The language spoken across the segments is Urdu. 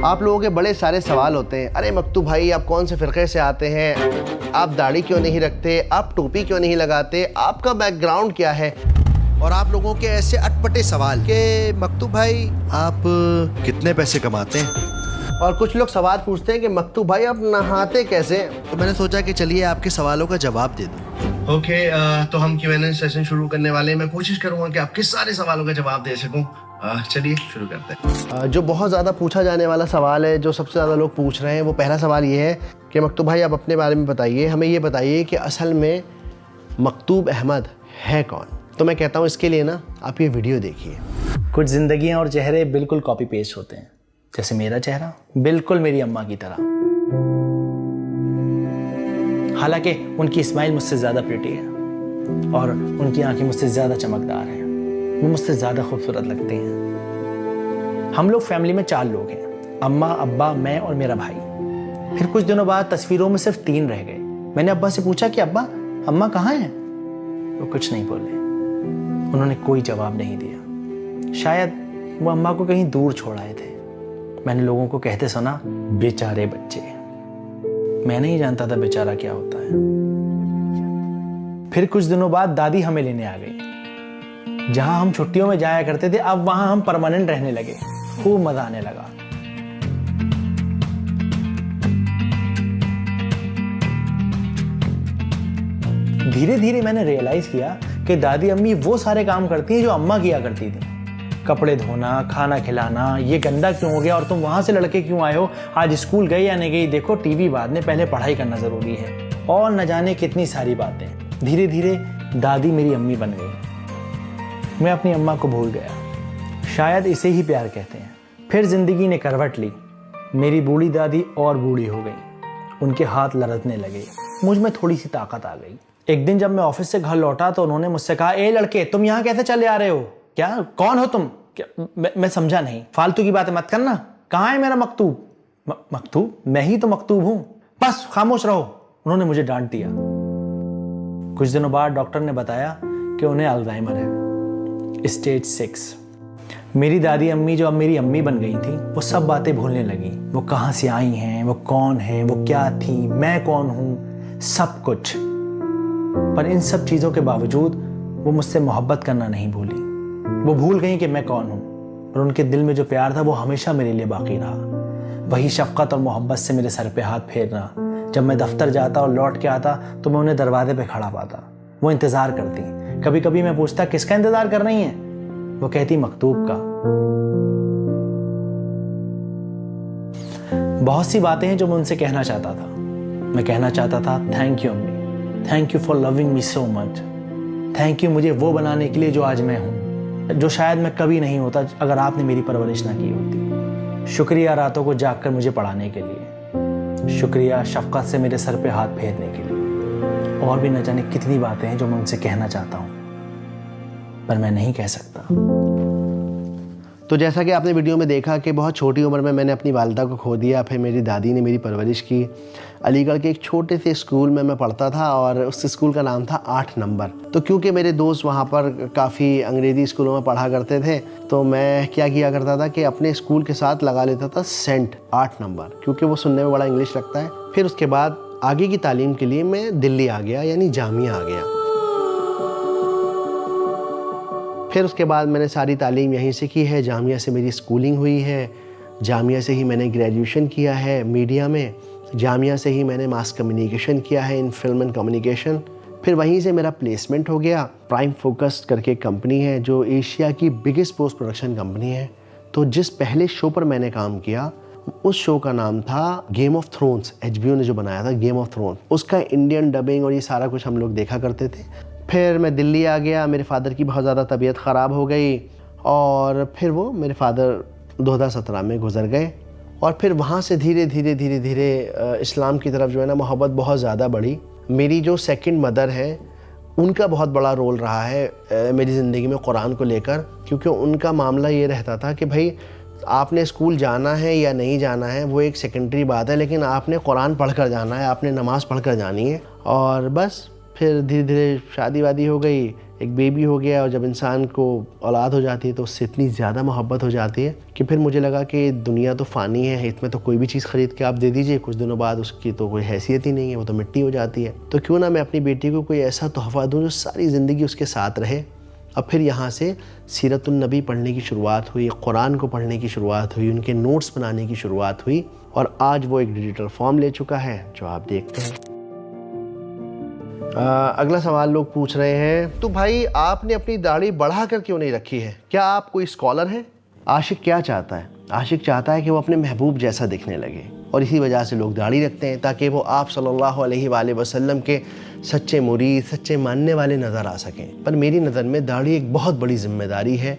آپ لوگوں کے بڑے سارے سوال ہوتے ہیں، ارے مکتوب بھائی آپ کون سے فرقے سے آتے ہیں، آپ داڑھی کیوں نہیں رکھتے، آپ ٹوپی کیوں نہیں لگاتے، آپ کا بیک گراؤنڈ کیا ہے، اور آپ لوگوں کے ایسے اٹپٹے سوال کہ مکتوب بھائی آپ کتنے پیسے کماتے ہیں، اور کچھ لوگ سوال پوچھتے ہیں کہ مکتوب بھائی آپ نہاتے کیسے. تو میں نے سوچا کہ چلیے آپ کے سوالوں کا جواب دے دوں. اوکے تو ہم Q&A سیشن شروع کرنے والے ہیں. میں کوشش کروں گا کہ آپ کے سارے سوالوں کا جواب دے سکوں. چلیے شروع کرتے ہیں. جو بہت زیادہ پوچھا جانے والا سوال ہے، جو سب سے زیادہ لوگ پوچھ رہے ہیں، وہ پہلا سوال یہ ہے کہ مکتوب بھائی آپ اپنے بارے میں بتائیے، ہمیں یہ بتائیے کہ اصل میں مکتوب احمد ہے کون. تو میں کہتا ہوں اس کے لیے نا آپ یہ ویڈیو دیکھیے. کچھ زندگیاں اور چہرے بالکل کاپی پیسٹ ہوتے ہیں، جیسے میرا چہرہ بالکل میری اماں کی طرح. حالانکہ ان کی اسمائل مجھ سے زیادہ پریٹی ہے اور ان کی آنکھیں مجھ سے زیادہ چمکدار ہیں، وہ مجھ سے زیادہ خوبصورت لگتے ہیں. ہم لوگ فیملی میں 4 لوگ ہیں، اماں، ابا، میں اور میرا بھائی. پھر کچھ دنوں بعد تصویروں میں صرف 3 رہ گئے. میں نے ابا سے پوچھا کہ ابا اماں کہاں ہیں؟ وہ کچھ نہیں بولے، انہوں نے کوئی جواب نہیں دیا. شاید وہ اماں کو کہیں دور چھوڑ آئے تھے. میں نے لوگوں کو کہتے سنا، بیچارے بچے. میں نہیں جانتا تھا بیچارہ کیا ہوتا ہے. پھر کچھ دنوں بعد دادی ہمیں لینے آ گئی. جہاں ہم چھٹیوں میں جایا کرتے تھے اب وہاں ہم پرماننٹ رہنے لگے. خوب مزہ آنے لگا. دھیرے دھیرے میں نے ریئلائز کیا کہ دادی امی وہ سارے کام کرتی ہیں جو اماں کیا کرتی تھی. کپڑے دھونا، کھانا کھلانا. یہ گندا کیوں ہو گیا اور تم وہاں سے لڑکے کیوں آئے ہو، آج اسکول گئی یا نہیں گئی، دیکھو ٹی وی بعد میں، پہلے پڑھائی کرنا ضروری ہے، اور نہ جانے کتنی ساری باتیں. دھیرے دھیرے دادی میری امی بن گئی. میں اپنی اماں کو بھول گیا. شاید اسے ہی پیار کہتے ہیں. پھر زندگی نے کروٹ لی. میری بوڑھی دادی اور بوڑھی ہو گئی. ان کے ہاتھ لرزنے لگے. مجھ میں تھوڑی سی طاقت آ گئی. ایک دن جب میں آفس سے گھر لوٹا تو انہوں نے مجھ سے کہا، اے لڑکے تم یہاں کیسے چلے آ رہے ہو، کیا کون ہو تم؟ میں سمجھا نہیں. فالتو کی باتیں مت کرنا. کہاں ہے میرا مکتوب؟ مکتوب؟ میں ہی تو مکتوب ہوں. بس خاموش رہو. انہوں نے مجھے ڈانٹ دیا. کچھ دنوں بعد ڈاکٹر نے بتایا کہ انہیں الزائمر ہے، اسٹیج 6. میری دادی امی جو اب میری امی بن گئی تھی، وہ سب باتیں بھولنے لگی. وہ کہاں سے آئی ہیں، وہ کون ہے، وہ کیا تھی، میں کون ہوں، سب کچھ. پر ان سب چیزوں کے باوجود وہ مجھ سے محبت کرنا نہیں بھولی. وہ بھول گئیں کہ میں کون ہوں، اور ان کے دل میں جو پیار تھا وہ ہمیشہ میرے لیے باقی رہا. وہی شفقت اور محبت سے میرے سر پہ ہاتھ پھیرنا. جب میں دفتر جاتا اور لوٹ کے آتا تو میں انہیں دروازے پہ کھڑا پاتا. وہ انتظار کرتی. کبھی کبھی میں پوچھتا کس کا انتظار کر رہی ہیں؟ وہ کہتی مکتوب کا. بہت سی باتیں ہیں جو میں ان سے کہنا چاہتا تھا. میں کہنا چاہتا تھا، تھینک یو امی، thank you for loving me so much. Thank you مجھے وہ بنانے کے لیے جو آج میں ہوں، جو شاید میں کبھی نہیں ہوتا اگر آپ نے میری پرورش نہ کی ہوتی. شکریہ راتوں کو جاگ کر مجھے پڑھانے کے لیے. شکریہ شفقت سے میرے سر پہ ہاتھ پھیرنے کے لیے. اور بھی نہ جانے کتنی باتیں ہیں جو میں ان سے کہنا چاہتا ہوں پر میں نہیں کہہ سکتا. تو جیسا کہ آپ نے ویڈیو میں دیکھا کہ بہت چھوٹی عمر میں نے اپنی والدہ کو کھو دیا. پھر میری دادی نے میری پرورش کی. علی گڑھ کے ایک چھوٹے سے اسکول میں پڑھتا تھا اور اس اسکول کا نام تھا 8 نمبر. تو کیونکہ میرے دوست وہاں پر کافی انگریزی اسکولوں میں پڑھا کرتے تھے تو میں کیا کرتا تھا کہ اپنے اسکول کے ساتھ لگا لیتا تھا سینٹ 8 نمبر، کیونکہ وہ سننے میں بڑا انگلش لگتا ہے. پھر اس کے بعد آگے کی تعلیم کے لیے میں دلی آ گیا، یعنی جامعہ آ گیا. پھر اس کے بعد میں نے ساری تعلیم یہیں سے کی ہے. جامعہ سے میری اسکولنگ ہوئی ہے، جامعہ سے ہی میں نے گریجویشن کیا ہے میڈیا میں، جامعہ سے ہی میں نے ماس کمیونیکیشن کیا ہے ان فلم اینڈ کمیونیکیشن. پھر وہیں سے میرا پلیسمنٹ ہو گیا. پرائم فوکس کر کے کمپنی ہے جو ایشیا کی بگیسٹ پوسٹ پروڈکشن کمپنی ہے. تو جس پہلے شو پر میں نے کام کیا اس شو کا نام تھا گیم آف تھرونز. HBO نے جو بنایا تھا گیم آف تھرونز، اس کا انڈین ڈبنگ اور یہ سارا کچھ ہم لوگ دیکھا کرتے تھے. پھر میں دلی آ گیا. میرے فادر کی بہت زیادہ طبیعت خراب ہو گئی اور پھر وہ میرے فادر 2017 میں گزر گئے. اور پھر وہاں سے دھیرے دھیرے اسلام کی طرف جو ہے نا محبت بہت زیادہ بڑھی. میری جو سیکنڈ مدر ہے ان کا بہت بڑا رول رہا ہے میری زندگی میں قرآن کو لے کر، کیونکہ ان کا معاملہ یہ رہتا تھا کہ بھائی آپ نے اسکول جانا ہے یا نہیں جانا ہے وہ ایک سیکنڈری بات ہے، لیکن آپ نے قرآن پڑھ کر جانا ہے، آپ نے نماز پڑھ کر جانی ہے. اور بس پھر دھیرے دھیرے شادی وادی ہو گئی. ایک بیبی ہو گیا اور جب انسان کو اولاد ہو جاتی ہے تو اس سے اتنی زیادہ محبت ہو جاتی ہے کہ پھر مجھے لگا کہ دنیا تو فانی ہے، اس میں تو کوئی بھی چیز خرید کے آپ دے دیجئے، کچھ دنوں بعد اس کی تو کوئی حیثیت ہی نہیں ہے، وہ تو مٹی ہو جاتی ہے. تو کیوں نہ میں اپنی بیٹی کو کوئی ایسا تحفہ دوں جو ساری زندگی اس کے ساتھ رہے. اب پھر یہاں سے سیرت النبی پڑھنے کی شروعات ہوئی، قرآن کو پڑھنے کی شروعات ہوئی، ان کے نوٹس بنانے کی شروعات ہوئی، اور آج وہ ایک ڈیجیٹل فارم لے چکا ہے جو آپ دیکھتے ہیں. اگلا سوال لوگ پوچھ رہے ہیں، تو بھائی آپ نے اپنی داڑھی بڑھا کر کیوں نہیں رکھی ہے؟ کیا آپ کوئی اسکالر ہیں؟ عاشق کیا چاہتا ہے؟ عاشق چاہتا ہے کہ وہ اپنے محبوب جیسا دکھنے لگے، اور اسی وجہ سے لوگ داڑھی رکھتے ہیں تاکہ وہ آپ صلی اللہ علیہ وآلہ وسلم کے سچے مرید، سچے ماننے والے نظر آ سکیں. پر میری نظر میں داڑھی ایک بہت بڑی ذمہ داری ہے.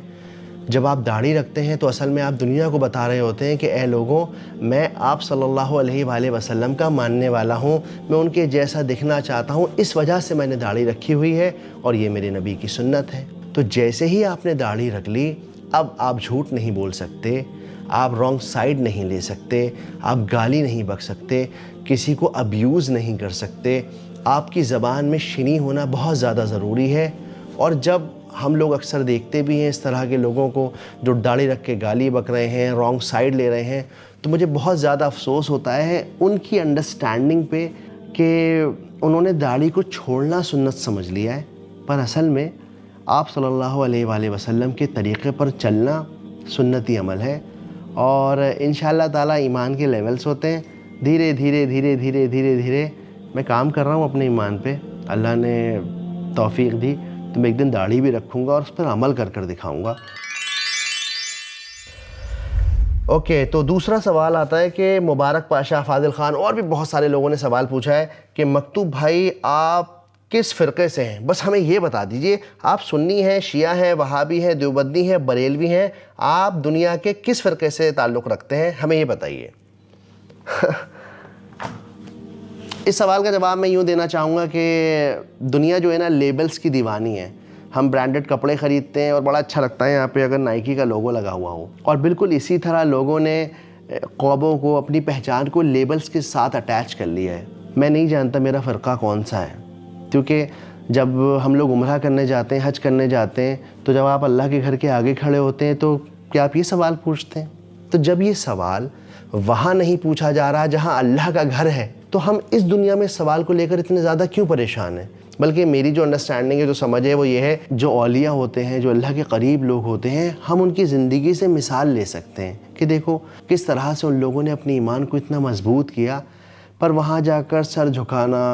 جب آپ داڑھی رکھتے ہیں تو اصل میں آپ دنیا کو بتا رہے ہوتے ہیں کہ اے لوگوں، میں آپ صلی اللہ علیہ وآلہ وسلم کا ماننے والا ہوں، میں ان کے جیسا دکھنا چاہتا ہوں، اس وجہ سے میں نے داڑھی رکھی ہوئی ہے اور یہ میرے نبی کی سنت ہے. تو جیسے ہی آپ نے داڑھی رکھ لی، اب آپ جھوٹ نہیں بول سکتے، آپ رانگ سائیڈ نہیں لے سکتے، آپ گالی نہیں بک سکتے، کسی کو ابیوز نہیں کر سکتے. آپ کی زبان میں شنی ہونا بہت زیادہ ضروری ہے. اور جب ہم لوگ اکثر دیکھتے بھی ہیں اس طرح کے لوگوں کو جو داڑھی رکھ کے گالی بک رہے ہیں، رانگ سائیڈ لے رہے ہیں، تو مجھے بہت زیادہ افسوس ہوتا ہے ان کی انڈرسٹینڈنگ پہ کہ انہوں نے داڑھی کو چھوڑنا سنت سمجھ لیا ہے. پر اصل میں آپ صلی اللہ علیہ وآلہ وسلم کے طریقے پر چلنا سنتی عمل ہے. اور انشاءاللہ تعالیٰ ایمان کے لیولز ہوتے ہیں، دھیرے دھیرے دھیرے دھیرے دھیرے دھیرے میں کام کر رہا ہوں اپنے ایمان پہ. اللہ نے توفیق دی تو میں ایک دن داڑھی بھی رکھوں گا اور اس پر عمل کر کر دکھاؤں گا. اوکے، تو دوسرا سوال آتا ہے کہ مبارک پاشا، فاضل خان اور بھی بہت سارے لوگوں نے سوال پوچھا ہے کہ مکتوب بھائی آپ کس فرقے سے ہیں؟ بس ہمیں یہ بتا دیجئے، آپ سنی ہیں، شیعہ ہیں، وہابی ہیں، دیوبندی ہیں، بریلوی ہیں، آپ دنیا کے کس فرقے سے تعلق رکھتے ہیں؟ ہمیں یہ بتائیے. اس سوال کا جواب میں یوں دینا چاہوں گا کہ دنیا جو ہے نا لیبلز کی دیوانی ہے. ہم برانڈڈ کپڑے خریدتے ہیں اور بڑا اچھا لگتا ہے یہاں پہ اگر نائکی کا لوگو لگا ہوا ہو، اور بالکل اسی طرح لوگوں نے قوموں کو، اپنی پہچان کو لیبلز کے ساتھ اٹیچ کر لیا ہے. میں نہیں جانتا میرا فرقہ کون سا ہے، کیونکہ جب ہم لوگ عمرہ کرنے جاتے ہیں، حج کرنے جاتے ہیں، تو جب آپ اللہ کے گھر کے آگے کھڑے ہوتے ہیں تو کیا آپ یہ سوال پوچھتے ہیں؟ تو جب یہ سوال وہاں نہیں پوچھا جا رہا جہاں اللہ کا گھر ہے، تو ہم اس دنیا میں اس سوال کو لے کر اتنے زیادہ کیوں پریشان ہیں؟ بلکہ میری جو انڈرسٹینڈنگ ہے، جو سمجھ ہے، وہ یہ ہے جو اولیاء ہوتے ہیں، جو اللہ کے قریب لوگ ہوتے ہیں، ہم ان کی زندگی سے مثال لے سکتے ہیں کہ دیکھو کس طرح سے ان لوگوں نے اپنی ایمان کو اتنا مضبوط کیا، پر وہاں جا کر سر جھکانا،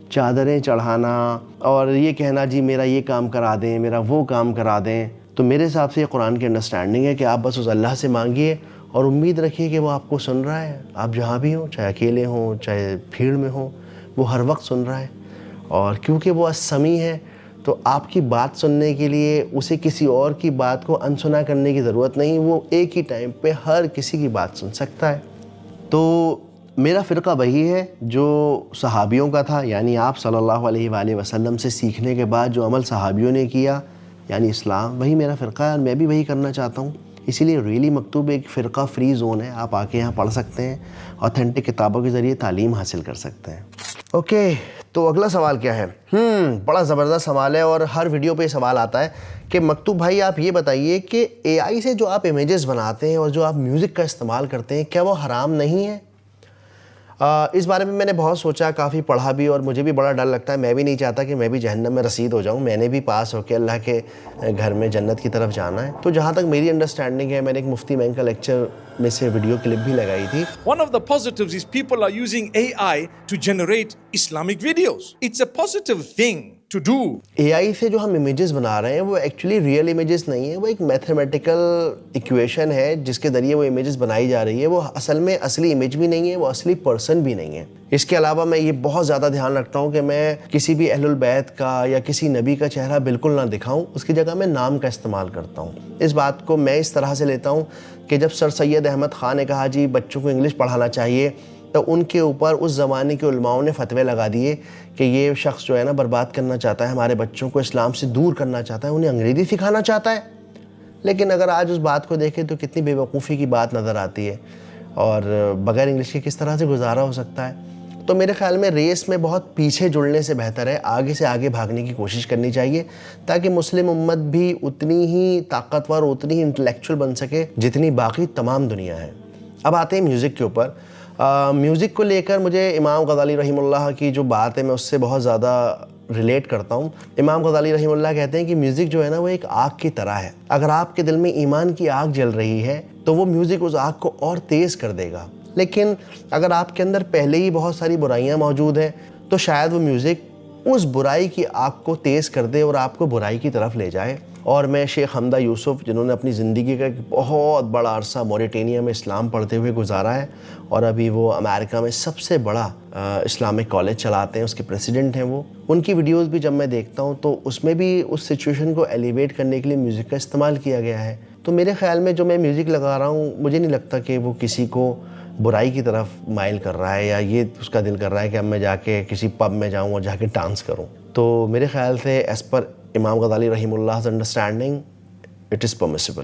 چادریں چڑھانا اور یہ کہنا جی میرا یہ کام کرا دیں، میرا وہ کام کرا دیں. تو میرے حساب سے یہ قرآن کی انڈرسٹینڈنگ ہے کہ آپ بس اس اللہ سے مانگیے اور امید رکھیے کہ وہ آپ کو سن رہا ہے. آپ جہاں بھی ہوں، چاہے اکیلے ہوں، چاہے بھیڑ میں ہوں، وہ ہر وقت سن رہا ہے. اور کیونکہ وہ السمیع ہے تو آپ کی بات سننے کے لیے اسے کسی اور کی بات کو انسنا کرنے کی ضرورت نہیں، وہ ایک ہی ٹائم پہ ہر کسی کی بات سن سکتا ہے. تو میرا فرقہ وہی ہے جو صحابیوں کا تھا، یعنی آپ صلی اللہ علیہ وآلہ وسلم سے سیکھنے کے بعد جو عمل صحابیوں نے کیا، یعنی اسلام، وہی میرا فرقہ ہے اور میں بھی وہی کرنا چاہتا ہوں. اسی لیے ریلی مکتوب ایک فرقہ فری زون ہے. آپ آ کے یہاں پڑھ سکتے ہیں، اوتھینٹک کتابوں کے ذریعے تعلیم حاصل کر سکتے ہیں. اوکے، تو اگلا سوال کیا ہے؟ بڑا زبردست سوال ہے اور ہر ویڈیو پہ یہ سوال آتا ہے کہ مکتوب بھائی آپ یہ بتائیے کہ اے آئی سے جو آپ امیجز بناتے ہیں اور جو آپ میوزک کا استعمال کرتے ہیں، کیا وہ حرام نہیں ہے؟ اس بارے میں نے بہت سوچا، کافی پڑھا بھی، اور مجھے بھی بڑا ڈر لگتا ہے. میں بھی نہیں چاہتا کہ میں بھی جہنم میں رسید ہو جاؤں. میں نے بھی پاس ہو کے اللہ کے گھر میں جنت کی طرف جانا ہے. تو جہاں تک میری انڈرسٹینڈنگ ہے، میں نے ایک مفتی مین کا لیکچر میں سے ویڈیو کلپ بھی لگائی تھی. One of the positives is people are using AI to generate Islamic videos. It's a positive thing to do. اے آئی سے جو ہم امیجز بنا رہے ہیں وہ ایکچولی ریئل امیجز نہیں ہیں، وہ ایک میتھمیٹیکل ایکویشن ہے جس کے ذریعے وہ امیجز بنائی جا رہی ہے. وہ اصل میں اصلی امیج بھی نہیں ہے، وہ اصلی پرسن بھی نہیں ہے. اس کے علاوہ میں یہ بہت زیادہ دھیان رکھتا ہوں کہ میں کسی بھی اہل البیت کا یا کسی نبی کا چہرہ بالکل نہ دکھاؤں، اس کی جگہ میں نام کا استعمال کرتا ہوں. اس بات کو میں اس طرح سے لیتا ہوں کہ جب سر سید احمد خان نے کہا جی بچوں کو انگلش پڑھانا چاہیے، تو ان کے اوپر اس زمانے کے علماؤں نے فتوے لگا دیے کہ یہ شخص جو ہے نا برباد کرنا چاہتا ہے، ہمارے بچوں کو اسلام سے دور کرنا چاہتا ہے، انہیں انگریزی سکھانا چاہتا ہے. لیکن اگر آج اس بات کو دیکھیں تو کتنی بے وقوفی کی بات نظر آتی ہے، اور بغیر انگلش کے کس طرح سے گزارا ہو سکتا ہے. تو میرے خیال میں ریس میں بہت پیچھے جڑنے سے بہتر ہے آگے سے آگے بھاگنے کی کوشش کرنی چاہیے، تاکہ مسلم امت بھی اتنی ہی طاقتور، اتنی ہی انٹلیکچوئل بن سکے جتنی باقی تمام دنیا ہے۔ اب آتے ہیں میوزک کے اوپر۔ میوزک کو لے کر مجھے امام غزالی رحمہ اللہ کی جو بات ہے میں اس سے بہت زیادہ ریلیٹ کرتا ہوں۔ امام غزالی رحمہ اللہ کہتے ہیں کہ میوزک جو ہے نا وہ ایک آگ کی طرح ہے، اگر آپ کے دل میں ایمان کی آگ جل رہی ہے تو وہ میوزک اس آگ کو اور تیز کر دے گا، لیکن اگر آپ کے اندر پہلے ہی بہت ساری برائیاں موجود ہیں تو شاید وہ میوزک اس برائی کی آگ کو تیز کر دے اور آپ کو برائی کی طرف لے جائے۔ اور میں شیخ حمدہ یوسف، جنہوں نے اپنی زندگی کا ایک بہت بڑا عرصہ موریٹینیا میں اسلام پڑھتے ہوئے گزارا ہے، اور ابھی وہ امریکہ میں سب سے بڑا اسلامک کالج چلاتے ہیں، اس کے پریسیڈنٹ ہیں وہ، ان کی ویڈیوز بھی جب میں دیکھتا ہوں تو اس میں بھی اس سچویشن کو ایلیویٹ کرنے کے لیے میوزک کا استعمال کیا گیا ہے۔ تو میرے خیال میں جو میں میوزک لگا رہا ہوں، مجھے نہیں لگتا کہ وہ کسی کو برائی کی طرف مائل کر رہا ہے، یا یہ اس کا دل کر رہا ہے کہ اب میں جا کے کسی پب میں جاؤں اور جا کے ڈانس کروں۔ تو میرے خیال سے ایز پر امام غزالی رحمہ اللہ understanding it is permissible.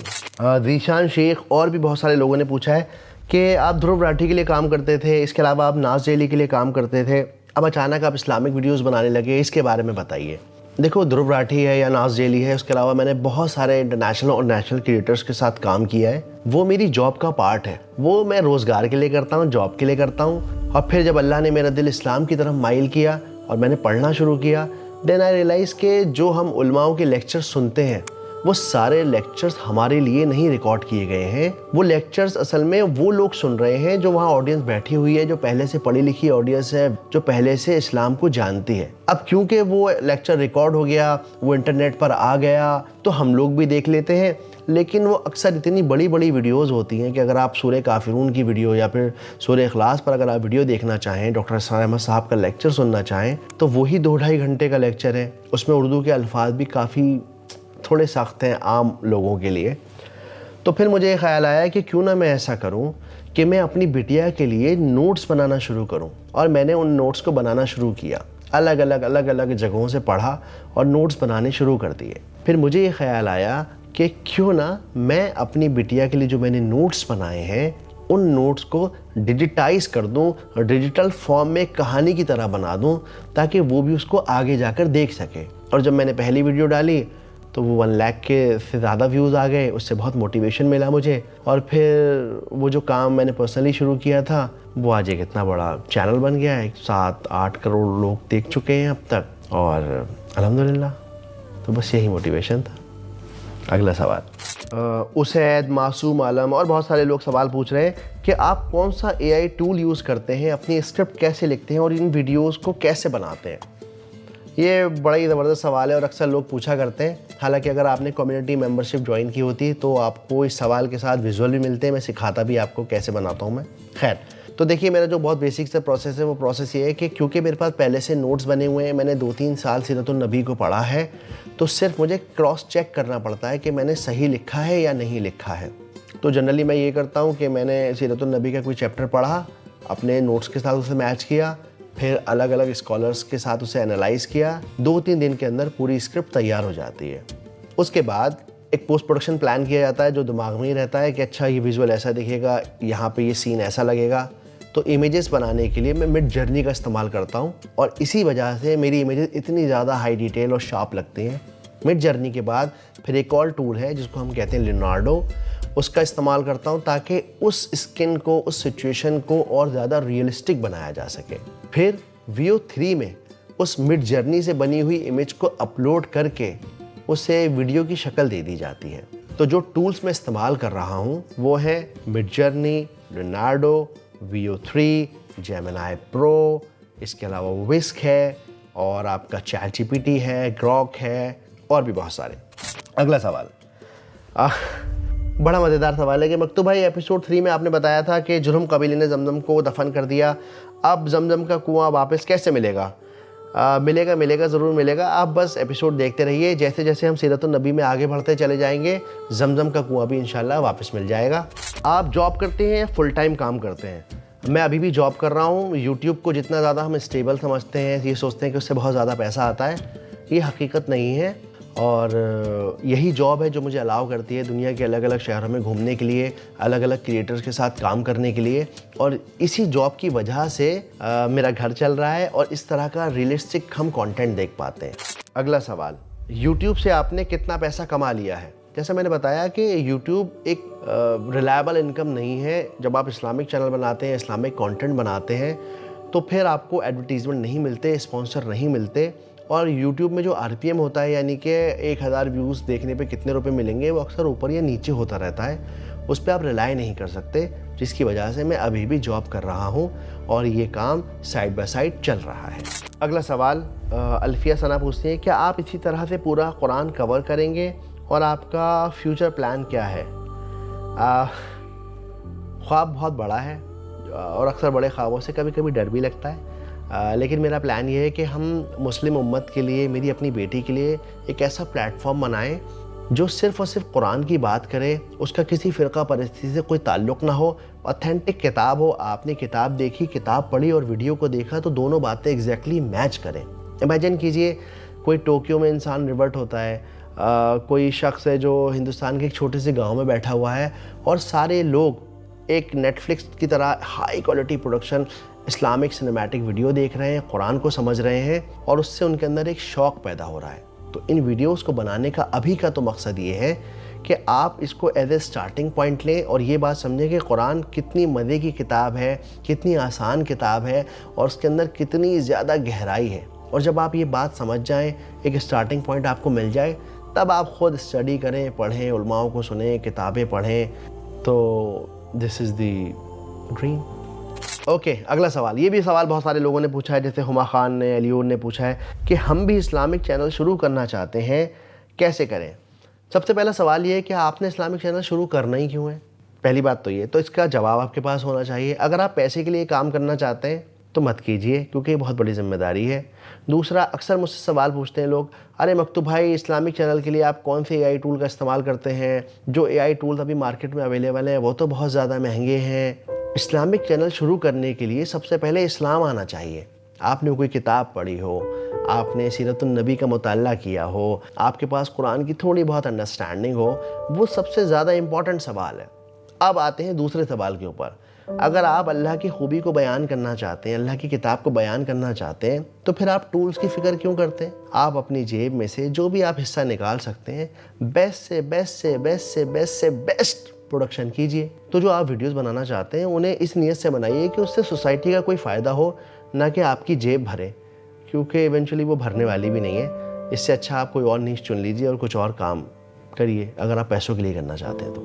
Zeeshan Shaikh اور بھی بہت سارے لوگوں نے پوچھا ہے کہ آپ دھرو راٹھی کے لیے کام کرتے تھے، اس کے علاوہ آپ ناز جیلی کے لیے کام کرتے تھے، اب اچانک آپ اسلامک ویڈیوز بنانے لگے، اس کے بارے میں بتائیے۔ دیکھو، دھرو راٹھی ہے یا ناز جیلی ہے، اس کے علاوہ میں نے بہت سارے انٹرنیشنل اور نیشنل کریٹرز کے ساتھ کام کیا ہے، وہ میری جاب کا پارٹ ہے، وہ میں روزگار کے لیے کرتا ہوں، جاب کے لیے کرتا ہوں۔ اور پھر جب اللہ نے میرا دل اسلام کی طرف مائل کیا اور میں نے پڑھنا شروع کیا، دین آئی ریئلائز کہ جو ہم علماؤں کے لیکچر سنتے ہیں وہ سارے لیکچرز ہمارے لیے نہیں ریکارڈ کیے گئے ہیں، وہ لیکچرز اصل میں وہ لوگ سن رہے ہیں جو وہاں آڈینس بیٹھی ہوئی ہے، جو پہلے سے پڑھی لکھی آڈینس ہے، جو پہلے سے اسلام کو جانتی ہے۔ اب کیونکہ وہ لیکچر ریکارڈ ہو گیا، وہ انٹرنیٹ پر آ گیا، تو ہم لوگ بھی دیکھ لیتے ہیں، لیکن وہ اکثر اتنی بڑی بڑی ویڈیوز ہوتی ہیں کہ اگر آپ سورہ کافرون کی ویڈیو یا پھر سورہ اخلاص پر اگر آپ ویڈیو دیکھنا چاہیں، ڈاکٹر اسرار احمد صاحب کا لیکچر سننا چاہیں، تو وہی 2-2.5 گھنٹے کا لیکچر ہے، اس میں اردو کے الفاظ بھی کافی تھوڑے سخت ہیں عام لوگوں کے لیے۔ تو پھر مجھے یہ خیال آیا کہ کیوں نہ میں ایسا کروں کہ میں اپنی بٹیا کے لیے نوٹس بنانا شروع کروں، اور میں نے ان نوٹس کو بنانا شروع کیا، الگ الگ جگہوں سے پڑھا اور نوٹس بنانے شروع کر دیے۔ پھر مجھے یہ خیال آیا کہ کیوں نہ میں اپنی بٹیا کے لیے جو میں نے نوٹس بنائے ہیں ان نوٹس کو ڈیجیٹائز کر دوں، ڈیجیٹل فارم میں کہانی کی طرح بنا دوں، تاکہ وہ بھی اس کو آگے جا کر دیکھ سکے۔ اور جب میں نے پہلی ویڈیو ڈالی تو وہ 1 لاکھ کے سے زیادہ ویوز آ گئے، اس سے بہت موٹیویشن ملا مجھے، اور پھر وہ جو کام میں نے پرسنلی شروع کیا تھا وہ آج ایک اتنا بڑا چینل بن گیا ہے، 7-8 کروڑ لوگ دیکھ چکے ہیں اب تک، اور الحمدللہ۔ تو بس یہی موٹیویشن تھا۔ اگلا سوال، اسید، معصوم عالم اور بہت سارے لوگ سوال پوچھ رہے ہیں کہ آپ کون سا AI ٹول یوز کرتے ہیں، اپنی اسکرپٹ کیسے لکھتے ہیں اور ان ویڈیوز کو کیسے بناتے ہیں؟ یہ بڑا ہی زبردست سوال ہے اور اکثر لوگ پوچھا کرتے ہیں، حالانکہ اگر آپ نے کمیونٹی ممبرشپ جوائن کی ہوتی تو آپ کو اس سوال کے ساتھ ویژول بھی ملتے ہیں، میں سکھاتا بھی آپ کو کیسے بناتا ہوں میں۔ خیر، تو دیکھیے میرا جو بہت بیسک سا پروسیس ہے وہ پروسیس یہ ہے کہ کیونکہ میرے پاس پہلے سے نوٹس بنے ہوئے ہیں، میں نے 2-3 سال سیرت النبی کو پڑھا ہے، تو صرف مجھے کراس چیک کرنا پڑتا ہے کہ میں نے صحیح لکھا ہے یا نہیں لکھا ہے۔ تو جنرلی میں یہ کرتا ہوں کہ میں نے سیرت النبی کا کوئی چیپٹر پڑھا، اپنے نوٹس کے ساتھ اسے میچ کیا، پھر الگ الگ اسکالرس کے ساتھ اسے انالائز کیا، 2-3 دن کے اندر پوری اسکرپٹ تیار ہو جاتی ہے۔ اس کے بعد ایک پوسٹ پروڈکشن پلان کیا جاتا ہے جو دماغ میں ہی رہتا ہے کہ اچھا یہ ویژول ایسا دکھے گا، یہاں پہ یہ سین ایسا لگے گا۔ تو امیجز بنانے کے لیے میں مڈ جرنی کا استعمال کرتا ہوں، اور اسی وجہ سے میری امیجز اتنی زیادہ ہائی ڈیٹیل اور شارپ لگتی ہیں۔ مڈ جرنی کے بعد پھر ایک اور ٹول ہے جس کو ہم کہتے ہیں لیونارڈو، اس کا استعمال کرتا ہوں تاکہ اس اسکن کو، اس سچویشن کو اور زیادہ ریئلسٹک بنایا جا سکے۔ پھر VO3 میں اس مڈ جرنی سے بنی ہوئی امیج کو اپلوڈ کر کے اسے ویڈیو کی شکل دے دی جاتی ہے۔ تو جو ٹولز میں استعمال کر رہا ہوں وہ ہیں مڈ جرنی، لیونارڈو، VO3، جیمنائی پرو، اس کے علاوہ وسک ہے، اور آپ کا چیٹ GPT ہے، گراک ہے، اور بھی بہت سارے۔ اگلا سوال بڑا مزیدار سوال ہے کہ مکتوب بھائی ایپیسوڈ 3 میں آپ نے بتایا تھا کہ جرہم قبیلے نے زمزم کو دفن کر دیا، اب زمزم کا کنواں واپس کیسے ملے گا؟ ملے گا ضرور ملے گا، آپ بس ایپیسوڈ دیکھتے رہیے، جیسے جیسے ہم سیرت النبی میں آگے بڑھتے چلے جائیں گے زمزم کا کنواں بھی انشاءاللہ واپس مل جائے گا۔ آپ جاب کرتے ہیں یا فل ٹائم کام کرتے ہیں؟ میں ابھی بھی جاب کر رہا ہوں۔ یوٹیوب کو جتنا زیادہ ہم اسٹیبل سمجھتے ہیں، یہ سوچتے ہیں کہ اس سے بہت زیادہ پیسہ آتا ہے، یہ حقیقت نہیں ہے، اور یہی جاب ہے جو مجھے الاؤ کرتی ہے دنیا کے الگ الگ شہروں میں گھومنے کے لیے, الگ الگ کریٹرز کے ساتھ کام کرنے کے لیے, اور اسی جاب کی وجہ سے میرا گھر چل رہا ہے اور اس طرح کا ریئلسٹک ہم کانٹینٹ دیکھ پاتے ہیں. اگلا سوال, یوٹیوب سے آپ نے کتنا پیسہ کما لیا ہے؟ جیسا میں نے بتایا کہ یوٹیوب ایک ریلائبل انکم نہیں ہے. جب آپ اسلامک چینل بناتے ہیں, اسلامک کانٹینٹ بناتے ہیں, تو پھر آپ کو ایڈورٹیزمنٹ نہیں ملتے, اسپانسر نہیں ملتے, اور یوٹیوب میں جو RPM ہوتا ہے, یعنی کہ 1000 ویوز دیکھنے پہ کتنے روپے ملیں گے, وہ اکثر اوپر یا نیچے ہوتا رہتا ہے. اس پہ آپ ریلائی نہیں کر سکتے, جس کی وجہ سے میں ابھی بھی جاب کر رہا ہوں اور یہ کام سائڈ بائی سائڈ چل رہا ہے. اگلا سوال, الفیہ ثنا پوچھتی ہیں, کیا آپ اسی طرح سے پورا قرآن کور کریں گے اور آپ کا فیوچر پلان کیا ہے؟ خواب بہت بڑا ہے اور اکثر بڑے خوابوں سے کبھی کبھی ڈر بھی لگتا ہے, لیکن میرا پلان یہ ہے کہ ہم مسلم امت کے لیے, میری اپنی بیٹی کے لیے ایک ایسا پلیٹ فارم بنائیں جو صرف اور صرف قرآن کی بات کرے, اس کا کسی فرقہ پرستی سے کوئی تعلق نہ ہو, اوتھینٹک کتاب ہو. آپ نے کتاب دیکھی, کتاب پڑھی اور ویڈیو کو دیکھا تو دونوں باتیں ایگزیکٹلی میچ کریں. امیجن کیجئے کوئی ٹوکیو میں انسان ریورٹ ہوتا ہے, کوئی شخص ہے جو ہندوستان کے ایک چھوٹے سے گاؤں میں بیٹھا ہوا ہے, اور سارے لوگ ایک نیٹ فلکس کی طرح high quality production Islamic cinematic video دیکھ رہے ہیں, قرآن کو سمجھ رہے ہیں, اور اس سے ان کے اندر ایک شوق پیدا ہو رہا ہے. تو ان ویڈیوز کو بنانے کا ابھی کا تو مقصد یہ ہے کہ آپ اس کو ایز اے سٹارٹنگ پوائنٹ لیں اور یہ بات سمجھیں کہ قرآن کتنی مزے کی کتاب ہے, کتنی آسان کتاب ہے, اور اس کے اندر کتنی زیادہ گہرائی ہے. اور جب آپ یہ بات سمجھ جائیں, ایک سٹارٹنگ پوائنٹ آپ کو مل جائے, تب آپ خود اسٹڈی کریں, پڑھیں, علماؤں کو سنیں, کتابیں پڑھیں. تو دس از دی ڈریم. اوکے, اگلا سوال. یہ بھی سوال بہت سارے لوگوں نے پوچھا ہے, جیسے ہما خان نے, علیور نے پوچھا ہے کہ ہم بھی اسلامک چینل شروع کرنا چاہتے ہیں, کیسے کریں؟ سب سے پہلا سوال یہ ہے کہ آپ نے اسلامک چینل شروع کرنا ہی کیوں ہے؟ پہلی بات تو یہ, تو اس کا جواب آپ کے پاس ہونا چاہیے. اگر آپ پیسے کے لیے کام کرنا چاہتے ہیں تو مت کیجئے, کیونکہ یہ بہت بڑی ذمہ داری ہے. دوسرا, اکثر مجھ سے سوال پوچھتے ہیں لوگ, ارے مکتوب بھائی اسلامک چینل کے لیے آپ کون سے AI ٹول کا استعمال کرتے ہیں؟ جو AI ٹولز ابھی مارکیٹ میں اویلیبل ہیں وہ تو بہت زیادہ مہنگے ہیں. اسلامک چینل شروع کرنے کے لیے سب سے پہلے اسلام آنا چاہیے. آپ نے کوئی کتاب پڑھی ہو, آپ نے سیرت النبی کا مطالعہ کیا ہو, آپ کے پاس قرآن کی تھوڑی بہت انڈرسٹینڈنگ ہو, وہ سب سے زیادہ امپورٹنٹ سوال ہے. اب آتے ہیں دوسرے سوال کے اوپر. اگر آپ اللہ کی خوبی کو بیان کرنا چاہتے ہیں, اللہ کی کتاب کو بیان کرنا چاہتے ہیں, تو پھر آپ ٹولز کی فکر کیوں کرتے ہیں؟ آپ اپنی جیب میں سے جو بھی آپ حصہ نکال سکتے ہیں, بیسٹ سے بیسٹ سے بیسٹ سے بیسٹ سے بیسٹ پروڈکشن کیجئے. تو جو آپ ویڈیوز بنانا چاہتے ہیں انہیں اس نیت سے بنائیے کہ اس سے سوسائٹی کا کوئی فائدہ ہو, نہ کہ آپ کی جیب بھرے, کیونکہ ایونچولی وہ بھرنے والی بھی نہیں ہے. اس سے اچھا آپ کوئی اور نیش چن لیجئے اور کچھ اور کام کریے اگر آپ پیسوں کے لیے کرنا چاہتے ہیں تو.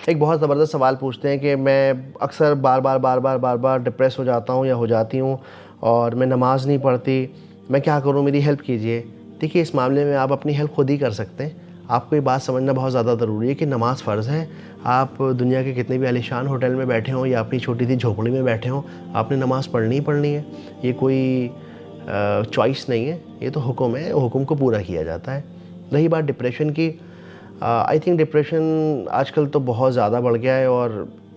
ایک بہت زبردست سوال پوچھتے ہیں کہ میں اکثر بار بار ڈپریس ہو جاتا ہوں یا ہو جاتی ہوں اور میں نماز نہیں پڑھتی, میں کیا کروں, میری ہیلپ کیجئے. دیکھیے, اس معاملے میں آپ اپنی ہیلپ خود ہی کر سکتے ہیں. آپ کو یہ بات سمجھنا بہت زیادہ ضروری ہے کہ نماز فرض ہے. آپ دنیا کے کتنے بھی عالیشان ہوٹل میں بیٹھے ہوں یا اپنی چھوٹی سی جھوپڑی میں بیٹھے ہوں, آپ نے نماز پڑھنی ہی پڑھنی ہے. یہ کوئی چوائس نہیں ہے, یہ تو حکم ہے, حکم کو پورا کیا جاتا ہے. رہی بات ڈپریشن کی, آئی تھنک ڈپریشن آج کل تو بہت زیادہ بڑھ گیا ہے اور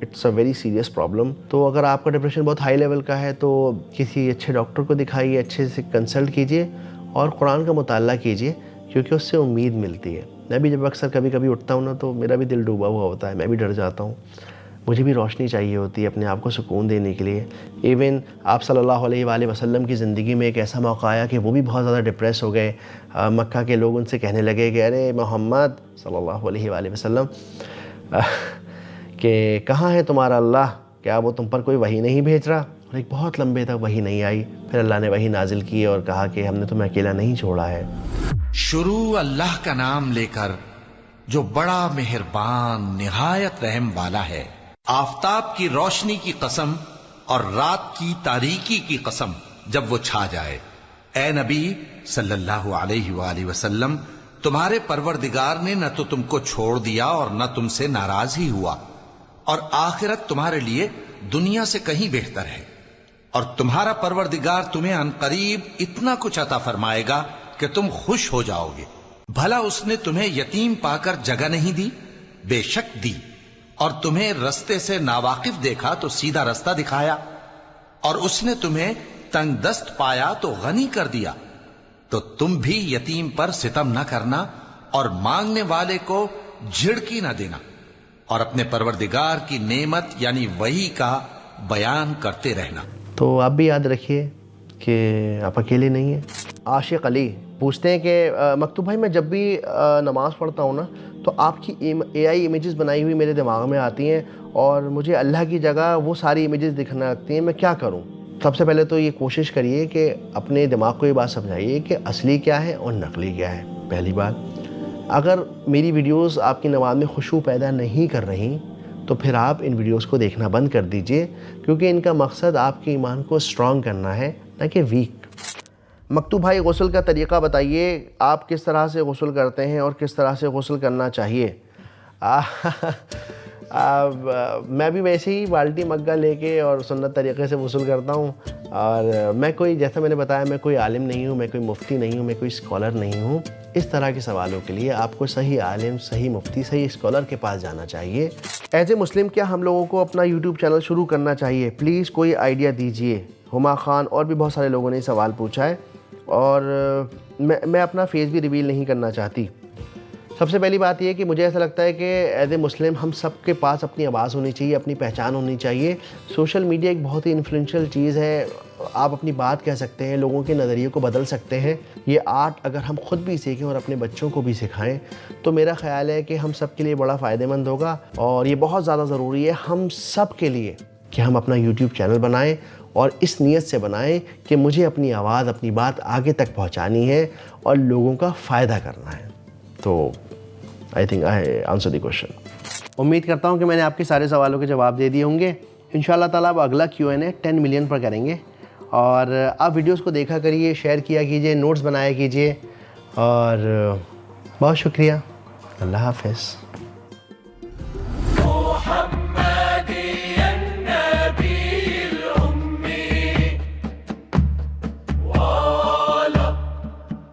it's a very serious problem. تو اگر آپ کا ڈپریشن بہت ہائی لیول کا ہے تو کسی اچھے ڈاکٹر کو دکھائیے, اچھے سے کنسلٹ کیجئے اور قرآن کا مطالعہ کیجئے, کیونکہ اس سے امید ملتی ہے. میں بھی جب اکثر کبھی کبھی اٹھتا ہوں نا تو میرا بھی دل ڈوبا ہوا ہوتا ہے, میں بھی ڈر جاتا ہوں. مجھے بھی روشنی چاہیے ہوتی ہے اپنے آپ کو سکون دینے کے لیے. ایون آپ صلی اللہ علیہ وآلہ وسلم کی زندگی میں ایک ایسا موقع آیا کہ وہ بھی بہت زیادہ ڈپریس ہو گئے. مکہ کے لوگ ان سے کہنے لگے کہ ارے محمد صلی اللہ علیہ وآلہ وسلم کہ کہاں ہے تمہارا اللہ, کیا وہ تم پر کوئی وحی نہیں بھیج رہا؟ اور ایک بہت لمبے تک وحی نہیں آئی. پھر اللہ نے وحی نازل کی اور کہا کہ ہم نے تمہیں اکیلا نہیں چھوڑا ہے. شروع اللہ کا نام لے کر جو بڑا مہربان نہایت رحم والا ہے. آفتاب کی روشنی کی قسم اور رات کی تاریکی کی قسم جب وہ چھا جائے. اے نبی صلی اللہ علیہ وآلہ وسلم, تمہارے پروردگار نے نہ تو تم کو چھوڑ دیا اور نہ تم سے ناراض ہی ہوا, اور آخرت تمہارے لیے دنیا سے کہیں بہتر ہے, اور تمہارا پروردگار تمہیں عنقریب اتنا کچھ عطا فرمائے گا کہ تم خوش ہو جاؤ گے. بھلا اس نے تمہیں یتیم پا کر جگہ نہیں دی؟ بے شک دی. اور تمہیں رستے سے ناواقف دیکھا تو سیدھا رستہ دکھایا, اور اس نے تمہیں تنگ دست پایا تو غنی کر دیا. تو تم بھی یتیم پر ستم نہ کرنا اور مانگنے والے کو جھڑکی نہ دینا اور اپنے پروردگار کی نعمت یعنی وحی کا بیان کرتے رہنا۔ تو آپ بھی یاد رکھیے کہ آپ اکیلے نہیں ہیں۔ عاشق علی پوچھتے ہیں کہ مکتوب بھائی میں جب بھی نماز پڑھتا ہوں نا تو آپ کی اے آئی امیجز بنائی ہوئی میرے دماغ میں آتی ہیں اور مجھے اللہ کی جگہ وہ ساری امیجز دکھنے لگتی ہیں، میں کیا کروں؟ سب سے پہلے تو یہ کوشش کریے کہ اپنے دماغ کو یہ بات سمجھائیے کہ اصلی کیا ہے اور نقلی کیا ہے۔ پہلی بات، اگر میری ویڈیوز آپ کی نماز میں خشوع پیدا نہیں کر رہی تو پھر آپ ان ویڈیوز کو دیکھنا بند کر دیجئے، کیونکہ ان کا مقصد آپ کے ایمان کو اسٹرانگ کرنا ہے نہ کہ ویک۔ مکتوب بھائی غسل کا طریقہ بتائیے، آپ کس طرح سے غسل کرتے ہیں اور کس طرح سے غسل کرنا چاہیے؟ میں بھی ویسے ہی بالٹی مگا لے کے اور سنت طریقے سے غسل کرتا ہوں، اور میں کوئی، جیسا میں نے بتایا، میں کوئی عالم نہیں ہوں، میں کوئی مفتی نہیں ہوں، میں کوئی اسکالر نہیں ہوں۔ اس طرح کے سوالوں کے لیے آپ کو صحیح عالم، صحیح مفتی، صحیح اسکالر کے پاس جانا چاہیے۔ ایز اے مسلم کیا ہم لوگوں کو اپنا یوٹیوب چینل شروع کرنا چاہیے؟ پلیز کوئی آئیڈیا دیجئے۔ ہما خان اور بھی بہت سارے لوگوں نے سوال پوچھا ہے، اور میں اپنا فیس بھی ریویل نہیں کرنا چاہتی۔ سب سے پہلی بات یہ ہے کہ مجھے ایسا لگتا ہے کہ ایز اے مسلم ہم سب کے پاس اپنی آواز ہونی چاہیے، اپنی پہچان ہونی چاہیے۔ سوشل میڈیا ایک بہت ہی انفلوئنشل چیز ہے، آپ اپنی بات کہہ سکتے ہیں، لوگوں کے نظریے کو بدل سکتے ہیں۔ یہ آرٹ اگر ہم خود بھی سیکھیں اور اپنے بچوں کو بھی سکھائیں تو میرا خیال ہے کہ ہم سب کے لیے بڑا فائدہ مند ہوگا، اور یہ بہت زیادہ ضروری ہے ہم سب کے لیے کہ ہم اپنا یوٹیوب چینل بنائیں، اور اس نیت سے بنائیں کہ مجھے اپنی آواز، اپنی بات آگے تک پہنچانی ہے اور لوگوں کا فائدہ کرنا ہے۔ تو I think I answered the question۔ امید کرتا ہوں کہ میں نے آپ کے سارے سوالوں کے جواب دے دیے ہوں گے۔ انشاءاللہ تعالیٰ اب اگلا Q&A 10 ملین پر کریں گے، اور آپ ویڈیوز کو دیکھا کریے، شیئر کیا کیجئے، نوٹس بنایا کیجئے، اور بہت شکریہ۔ اللہ حافظ۔